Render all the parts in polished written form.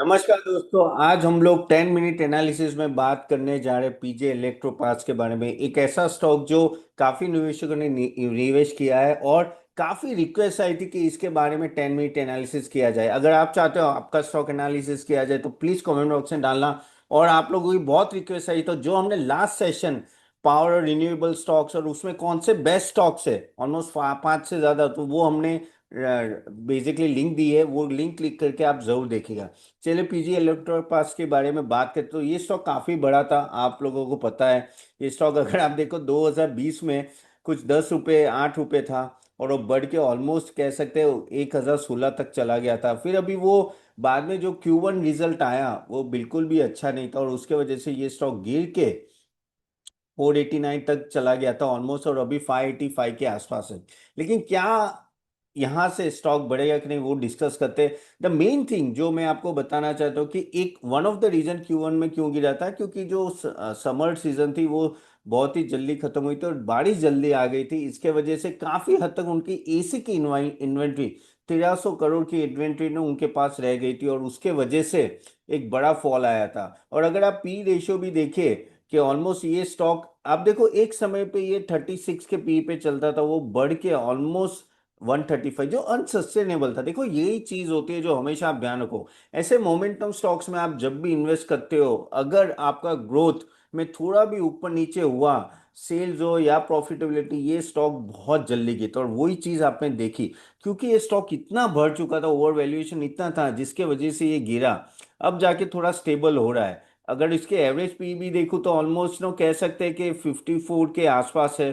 नमस्कार दोस्तों। आज हम लोग 10 मिनट एनालिसिस में बात करने जा रहे हैं पीजे इलेक्ट्रोपार्ट्स के बारे में। एक ऐसा स्टॉक जो काफी निवेशकों ने निवेश किया है और काफी रिक्वेस्ट आई थी कि इसके बारे में 10 मिनट एनालिसिस किया जाए। अगर आप चाहते हो आपका स्टॉक एनालिसिस किया जाए तो प्लीज कमेंट बॉक्स में डालना। और आप लोगों की बहुत रिक्वेस्ट आई तो जो हमने लास्ट सेशन पावर और रिन्यूएबल स्टॉक्स और उसमें कौन से बेस्ट स्टॉक्स है ऑलमोस्ट 5 से ज्यादा, तो वो हमने बेसिकली लिंक दी है। वो लिंक क्लिक करके आप जरूर देखिएगा। चलिए पीजी इलेक्ट्रोड पास के बारे में बात करते तो ये स्टॉक काफी बड़ा था, आप लोगों को पता है। ये स्टॉक अगर आप देखो 2020 में कुछ 10 रुपये 8 रुपये था और वो बढ़ के ऑलमोस्ट कह सकते हो 1016 तक चला गया था। फिर अभी वो बाद में जो Q1 रिजल्ट आया वो बिल्कुल भी अच्छा नहीं था और उसके वजह से ये स्टॉक गिर के 489 तक चला गया था ऑलमोस्ट, और अभी 585 के आसपास है। लेकिन क्या यहां से स्टॉक बढ़ेगा कि नहीं वो डिस्कस करते हैं। द मेन थिंग जो मैं आपको बताना चाहता हूँ कि एक one of the reason Q1 में क्यों गिरा था, क्योंकि जो समर सीजन थी वो बहुत ही जल्दी खत्म हुई थी और बारिश जल्दी आ गई थी। इसके वजह से काफी हद तक उनकी एसी की इन्वेंट्री 1300 करोड़ की इन्वेंट्री ने उनके पास रह गई थी और उसके वजह से एक बड़ा फॉल आया था। और अगर आप पी रेशियो भी देखिए कि ऑलमोस्ट ये स्टॉक आप देखो एक समय पे ये 36 के पी पे चलता था, वो बढ़ के ऑलमोस्ट 135, जो अनसस्टेनेबल था। देखो यही चीज होती है जो हमेशा आप ध्यान रखो। ऐसे मोमेंटम स्टॉक्स में आप जब भी इन्वेस्ट करते हो, अगर आपका ग्रोथ में थोड़ा भी ऊपर नीचे हुआ, सेल्स हो या प्रॉफिटेबिलिटी, ये स्टॉक बहुत जल्दी गिरता और वही चीज आपने देखी। क्योंकि ये स्टॉक इतना बढ़ चुका था, ओवर वैल्यूएशन इतना था जिसके वजह से ये गिरा। अब जाके थोड़ा स्टेबल हो रहा है। अगर इसके एवरेज पी भी देखूं तो ऑलमोस्ट नो कह सकते हैं कि 54 के आसपास है।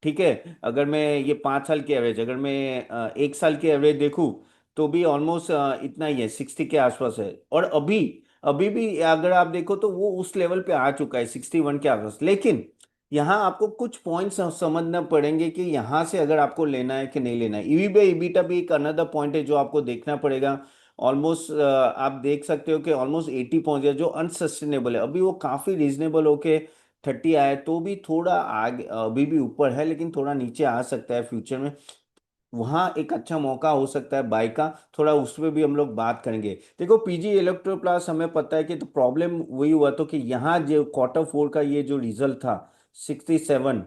ठीक है, अगर मैं ये 5 साल की एवरेज, अगर मैं 1 साल की एवरेज देखूं तो भी ऑलमोस्ट इतना ही है, 60 के आसपास है। और अभी अभी भी अगर आप देखो तो वो उस लेवल पे आ चुका है 61 के आसपास। लेकिन यहाँ आपको कुछ पॉइंट्स समझना पड़ेंगे कि यहाँ से अगर आपको लेना है कि नहीं लेना है। ईवी बाई ईबीटा भी एक अनदर पॉइंट है जो आपको देखना पड़ेगा। ऑलमोस्ट आप देख सकते हो कि ऑलमोस्ट 80 पहुंच गया, जो अनसस्टेनेबल है। अभी वो काफी रीजनेबल होके 30 आया तो भी थोड़ा आगे अभी भी ऊपर है, लेकिन थोड़ा नीचे आ सकता है फ्यूचर में। वहां एक अच्छा मौका हो सकता है बाय का, थोड़ा उस पर भी हम लोग बात करेंगे। देखो पीजी इलेक्ट्रोप्लास हमें पता है कि तो प्रॉब्लम वही हुआ तो कि यहाँ जो Q4 का ये जो रिजल्ट था 67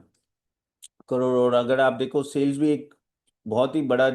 करोड़, और अगर आप देखो सेल्स भी एक बहुत ही बड़ा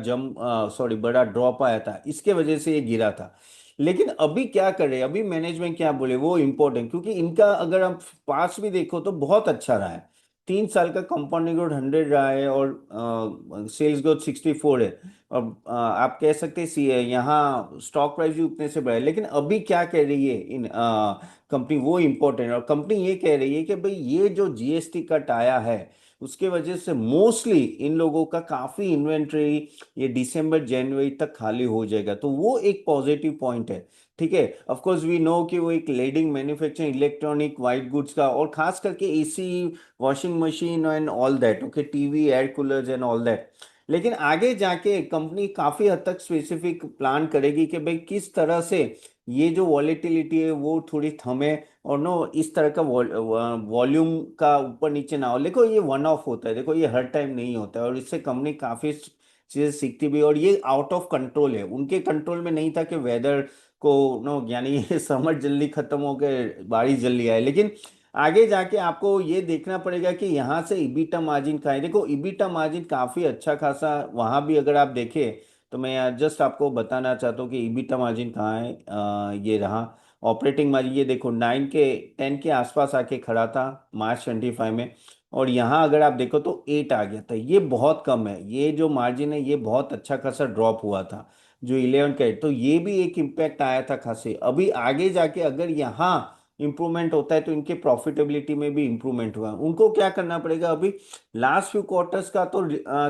बड़ा ड्रॉप आया था, इसके वजह से ये गिरा था। लेकिन अभी क्या करे, अभी मैनेजमेंट क्या बोले वो इम्पोर्टेंट, क्योंकि इनका अगर आप पास भी देखो तो बहुत अच्छा रहा है। 3 साल का कंपाउंडिंग ग्रोथ 100 रहा है और सेल्स ग्रोथ 64 है। और आप कह सकते हैं यहाँ स्टॉक प्राइस भी उतने से बढ़ा है। लेकिन अभी क्या कह रही है इन कंपनी, वो इम्पोर्टेंट है। और कंपनी ये कह रही है कि भाई ये जो जीएसटी कट आया है उसके वजह से मोस्टली इन लोगों का काफी इन्वेंट्री ये दिसंबर जनवरी तक खाली हो जाएगा, तो वो एक पॉजिटिव पॉइंट है। ठीक है, ऑफ कोर्स वी नो कि वो एक leading manufacturing electronic white goods का, और खास करके AC, washing machine and all that, okay, TV, air coolers and all that. लेकिन आगे जाके कंपनी काफी हद तक स्पेसिफिक प्लान करेगी कि भाई किस तरह से ये जो वॉलेटिलिटी है वो थोड़ी थमे, और नो इस तरह का वॉल्यूम का ऊपर नीचे ना हो। देखो ये वन ऑफ होता है, देखो ये हर टाइम नहीं होता है, और इससे कंपनी काफी चीजें सीखती भी है। और ये आउट ऑफ कंट्रोल है, उनके कंट्रोल में नहीं था कि वेदर को नो यानी ये समर जल्दी खत्म हो गए बारिश जल्दी आए। लेकिन आगे जाके आपको ये देखना पड़ेगा कि यहाँ से ईबीटा मार्जिन का है। देखो ईबीटा मार्जिन काफी अच्छा खासा वहां भी अगर आप देखें तो मैं जस्ट आपको बताना चाहता हूँ कि ईबीटा मार्जिन कहाँ है। ये रहा ऑपरेटिंग मार्जिन, ये देखो 10 के आसपास आके खड़ा था मार्च 25 में, और यहाँ अगर आप देखो तो 8 आ गया था। ये बहुत कम है, ये जो मार्जिन है ये बहुत अच्छा खासा ड्रॉप हुआ था जो 11 का है, तो ये भी एक इम्पैक्ट आया था खासे। अभी आगे जाके अगर यहाँ इंप्रूवमेंट होता है तो इनके प्रॉफिटेबिलिटी में भी इंप्रूवमेंट हुआ। उनको क्या करना पड़ेगा अभी लास्ट फ्यू क्वार्टर्स का तो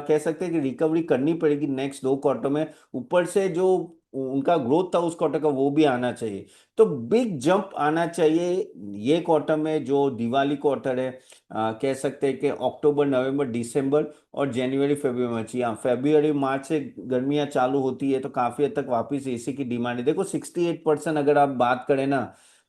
कह सकते हैं कि रिकवरी करनी पड़ेगी नेक्स्ट 2 क्वार्टर में। ऊपर से जो उनका ग्रोथ था उस क्वार्टर का वो भी आना चाहिए, तो बिग जंप आना चाहिए ये क्वार्टर में जो दिवाली क्वार्टर है। कह सकते हैं कि अक्टूबर नवंबर दिसंबर और जनवरी फरवरी में चाहिए। फरवरी मार्च से गर्मियां चालू होती है तो काफी हद तक वापस एसी की डिमांड है। देखो 68% अगर आप बात करें ना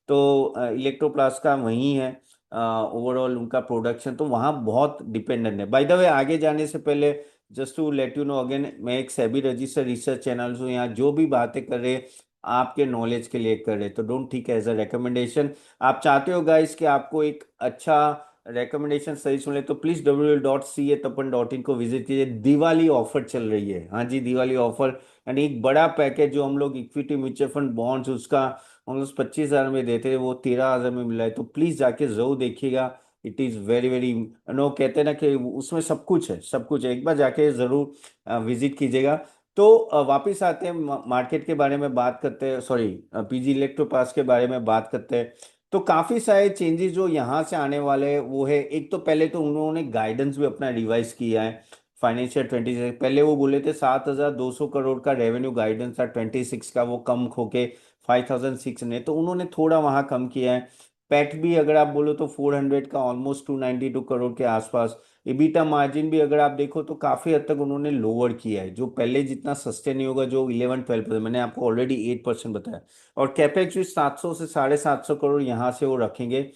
तो इलेक्ट्रोप्लास का वही है ओवरऑल उनका प्रोडक्शन, तो वहाँ बहुत डिपेंडेंट है। बाय द वे आगे जाने से पहले just to let you know again, मैं एक सेबी रजिस्टर्ड रिसर्च चैनल हूँ, यहाँ जो भी बातें कर रहे हैं आपके नॉलेज के लिए कर रहे, तो don't take as a recommendation. आप चाहते हो गाइस कि आपको एक अच्छा रिकमेंडेशन सही सुने, तो प्लीज www.catappan.in को विजिट कीजिए। दिवाली ऑफर चल रही है, हाँ जी, दिवाली ऑफर। यानी एक बड़ा पैकेज जो हम लोग इक्विटी म्यूचुअल फंड बॉन्ड्स उसका हम लोग 25,000 में देते थे, वो 13,000 में मिला है। तो प्लीज जाके जरूर देखिएगा। It is very very no, कहते हैं ना कि उसमें सब कुछ है, सब कुछ है। एक बार जाके जरूर विजिट कीजिएगा। तो वापिस आते हैं, मार्केट के बारे में बात करते हैं, सॉरी, पीजी इलेक्ट्रोपास के बारे में बात करते हैं। तो काफी सारे चेंजेस जो यहाँ से आने वाले हैं वो है, एक तो पहले तो उन्होंने गाइडेंस भी अपना रिवाइज किया है। फाइनेंशियल 26, पहले वो बोले थे 7,200 करोड़ का रेवेन्यू गाइडेंस था 26 का, वो कम होके 5,006 ने, तो उन्होंने थोड़ा वहां कम किया है। पैट भी अगर आप बोलो तो 400 का, ऑलमोस्ट 292 करोड़ के आसपास। इबीटा मार्जिन भी अगर आप देखो तो काफी हद तक उन्होंने लोअर किया है, जो पहले जितना सस्टेन नहीं होगा, जो 11-12%, मैंने आपको ऑलरेडी 8% बताया। और कैपेक्स भी 700 से 750 करोड़ यहाँ से वो रखेंगे,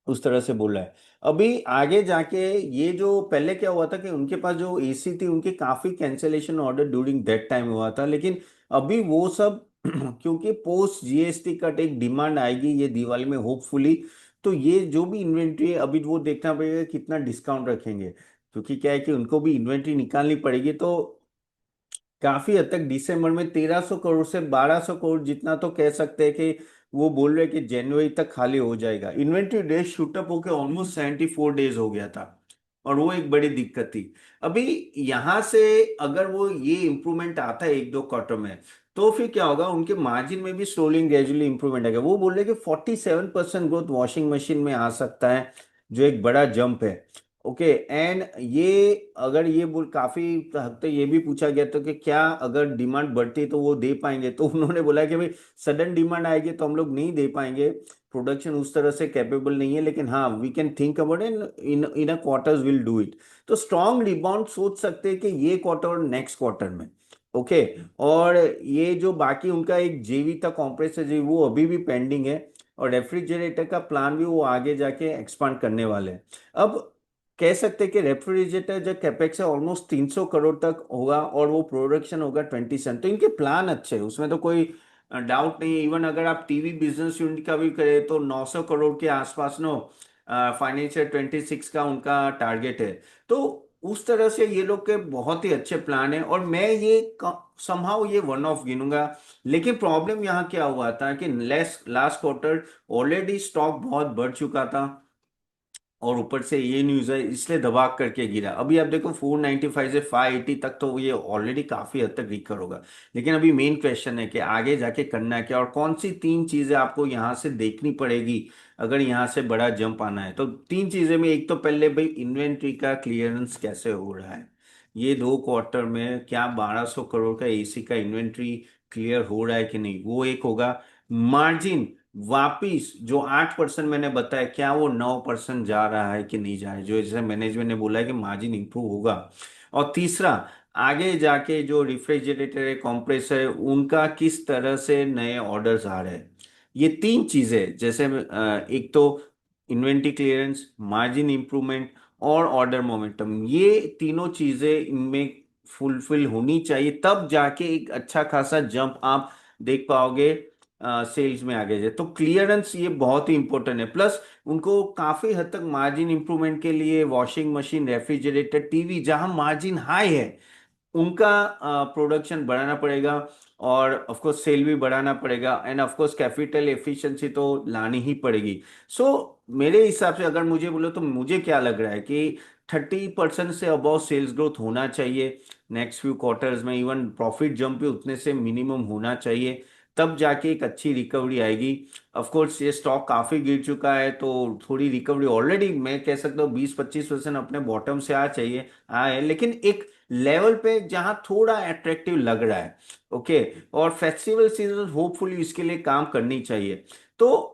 उस तरह से बोला है। अभी आगे जाके ये जो पहले क्या हुआ था कि उनके पास जो एसी थी, उनके काफी cancellation order during that time हुआ था, लेकिन अभी वो सब क्योंकि पोस्ट जीएसटी कट एक डिमांड आएगी ये दिवाली में होपफुली, तो ये जो भी इन्वेंट्री है अभी वो देखना पड़ेगा कितना डिस्काउंट रखेंगे, क्योंकि क्या है कि उनको भी इन्वेंट्री निकालनी पड़ेगी। तो काफी हद तक दिसंबर में 1,300 करोड़ से 1,200 करोड़ जितना तो कह सकते हैं कि वो बोल रहे हैं कि जनवरी तक खाली हो जाएगा। इन्वेंट्री डेज शूटअप होकर ऑलमोस्ट 74 डेज हो गया था, और वो एक बड़ी दिक्कत थी। अभी यहां से अगर वो ये इंप्रूवमेंट आता है 1-2 क्वार्टर में, तो फिर क्या होगा, उनके मार्जिन में भी स्लोली ग्रेजुअली इंप्रूवमेंट आएगा। वो बोल रहे हैं कि 47% ग्रोथ वॉशिंग मशीन में आ सकता है, जो एक बड़ा जंप है। ओके, एंड ये अगर ये बोल काफी हद तक ये भी पूछा गया था कि क्या अगर डिमांड बढ़ती है तो वो दे पाएंगे, तो उन्होंने बोला कि भाई सडन डिमांड आएगी तो हम लोग नहीं दे पाएंगे, प्रोडक्शन उस तरह से कैपेबल नहीं है, लेकिन हाँ we can think about in in a quarters will do it. तो स्ट्रॉन्ग रिबाउंड सोच सकते हैं कि ये क्वार्टर और नेक्स्ट क्वार्टर में। ओके, और ये जो बाकी उनका एक जेवी था, कॉम्प्रेसर जेवी, वो अभी भी पेंडिंग है। और रेफ्रिजरेटर का प्लान भी वो आगे जाके एक्सपांड करने वाले हैं। अब कह सकते हैं कि रेफ्रिजरेटर जो कैपेक्स है ऑलमोस्ट 300 करोड़ तक होगा, और वो प्रोडक्शन होगा 27, तो इनके प्लान अच्छे हैं, उसमें तो कोई डाउट नहीं है। इवन अगर आप टीवी बिजनेस यूनिट का भी करें तो 900 करोड़ के आसपास नो फाइनेंशियल 26 का उनका टारगेट है। तो उस तरह से ये लोग के बहुत ही अच्छे प्लान है, और मैं ये समहाउ ये वन ऑफ गिनूंगा। लेकिन प्रॉब्लम यहाँ क्या हुआ था कि लास्ट क्वार्टर ऑलरेडी स्टॉक बहुत बढ़ चुका था, और ऊपर से ये न्यूज है इसलिए दबा करके गिरा। अभी आप देखो 495 से 580 तक तो ये ऑलरेडी काफी हद तक रिकवर होगा। लेकिन अभी मेन क्वेश्चन है कि आगे जाके करना है क्या, और कौन सी 3 चीजें आपको यहाँ से देखनी पड़ेगी अगर यहाँ से बड़ा जंप आना है। तो 3 चीजें में, एक तो पहले भाई इन्वेंट्री का क्लियरेंस कैसे हो रहा है, ये 2 क्वार्टर में क्या 1,200 करोड़ का एसी का इन्वेंट्री क्लियर हो रहा है कि नहीं, वो एक होगा। मार्जिन वापिस जो 8% मैंने बताया, क्या वो 9% जा रहा है कि नहीं जा रहा है, जो जैसे मैनेजमेंट ने बोला है कि मार्जिन इंप्रूव होगा। और तीसरा, आगे जाके जो रेफ्रिजरेटर है, कंप्रेसर है, उनका किस तरह से नए ऑर्डर्स आ रहे हैं। ये 3 चीजें, जैसे एक तो इन्वेंट्री क्लियरेंस, मार्जिन इंप्रूवमेंट और ऑर्डर मोमेंटम, ये तीनों चीजें इनमें फुलफिल होनी चाहिए, तब जाके एक अच्छा खासा जंप आप देख पाओगे सेल्स में आगे जाए। तो क्लियरेंस ये बहुत ही इंपॉर्टेंट है। प्लस उनको काफी हद तक मार्जिन इंप्रूवमेंट के लिए वॉशिंग मशीन, रेफ्रिजरेटर, टीवी, जहां मार्जिन हाई है उनका प्रोडक्शन बढ़ाना पड़ेगा, और ऑफ कोर्स सेल भी बढ़ाना पड़ेगा, end of course capital efficiency तो लानी ही पड़ेगी। सो मेरे हिसाब से अगर मुझे बोलो तो मुझे क्या लग रहा है कि 30% से अबव सेल्स ग्रोथ होना चाहिए नेक्स्ट फ्यू क्वार्टर्स में। इवन प्रॉफिट जंप भी उतने से मिनिमम होना चाहिए, तब जाके एक अच्छी रिकवरी आएगी। ऑफ कोर्स ये स्टॉक काफी गिर चुका है, तो थोड़ी रिकवरी ऑलरेडी मैं कह सकता हूँ 20-25% अपने बॉटम से आ चाहिए आए, लेकिन एक लेवल पे जहां थोड़ा अट्रैक्टिव लग रहा है। ओके, और फेस्टिवल सीजन होपफुली इसके लिए काम करनी चाहिए। तो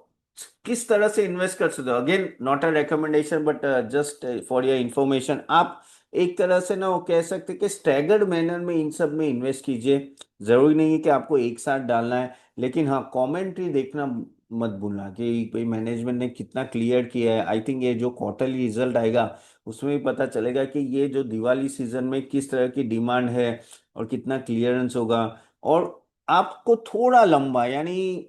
किस तरह से इन्वेस्ट कर सकते हो, again not a recommendation but just for your information, आप एक तरह से ना वो कह सकते कि स्टैगर्ड मैनर में इन सब में इन्वेस्ट कीजिए। जरूरी नहीं है कि आपको एक साथ डालना है, लेकिन हाँ कमेंट्री देखना मत भूलना कि भाई मैनेजमेंट ने कितना क्लियर किया है। आई थिंक ये जो क्वार्टरली रिजल्ट आएगा उसमें भी पता चलेगा कि ये जो दिवाली सीजन में किस तरह की डिमांड है और कितना क्लियरेंस होगा। और आपको थोड़ा लंबा, यानी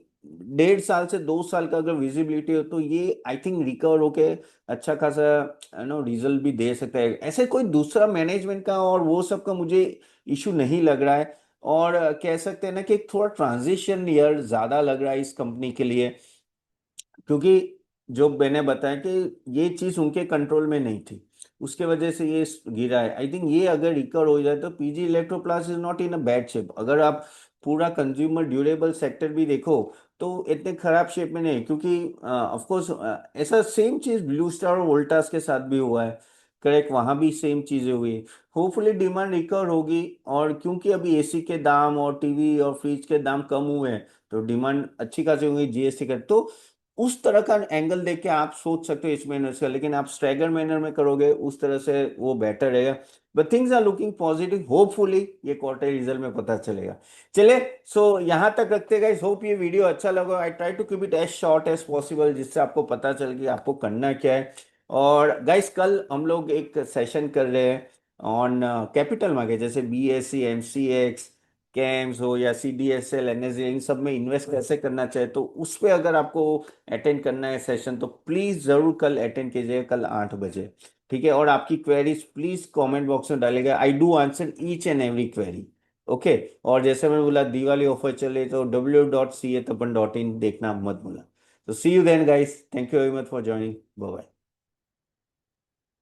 1.5 साल से 2 साल का अगर विजिबिलिटी हो तो ये आई थिंक रिकवर होके अच्छा खासा रिजल्ट भी दे सकता है। ऐसे कोई दूसरा मैनेजमेंट का और वो सब का मुझे इशू नहीं लग रहा है। और कह सकते हैं ना कि एक थोड़ा ट्रांजिशन ईयर ज्यादा लग रहा है इस कंपनी के लिए, क्योंकि जो मैंने बताया कि ये चीज उनके कंट्रोल में नहीं थी, उसके वजह से ये गिरा है। आई थिंक ये अगर रिकवर हो जाए तो PG Electroplast is not in a bad shape. अगर आप पूरा कंज्यूमर ड्यूरेबल सेक्टर भी देखो तो इतने खराब शेप में नहीं, क्योंकि ऑफ कोर्स ऐसा सेम चीज ब्लू स्टार और वोल्टास के साथ भी हुआ है। करेक्ट, वहां भी सेम चीजें हुई। होपफुली डिमांड रिकवर होगी, और क्योंकि अभी एसी के दाम और टीवी और फ्रिज के दाम कम हुए हैं तो डिमांड अच्छी खासी होगी जीएसटी का। तो उस तरह का एंगल देख के आप सोच सकते हो इस महीने का, लेकिन आप स्ट्रैगर मैनर में करोगे उस तरह से वो बेटर रहेगा। But things are looking positive, hopefully ये क्वार्टर रिजल्ट में पता चलेगा। चले, सो यहाँ तक रखते गाइस। होप ये वीडियो अच्छा लगा। I try to keep it as short as possible, जिससे आपको पता चल कि आपको करना क्या है। और गाइस कल हम लोग एक सेशन कर रहे हैं ऑन कैपिटल मार्केट, जैसे बीएससी, एमसीएक्स, कैम्स हो या सीडीएसएल, एनएसए, इन सब में इन्वेस्ट कैसे करना चाहिए। तो उस पे अगर आपको अटेंड करना है सेशन तो प्लीज जरूर कल अटेंड कीजिए, कल 8 बजे। ठीक है, और आपकी क्वेरीज प्लीज कमेंट बॉक्स में डालेगा। I do answer each and every query. Okay, और जैसे मैंने बोला दिवाली ऑफर चले तो www.cathappan.in देखना मत भूलना। तो see you then guys, thank you very much for joining, bye bye.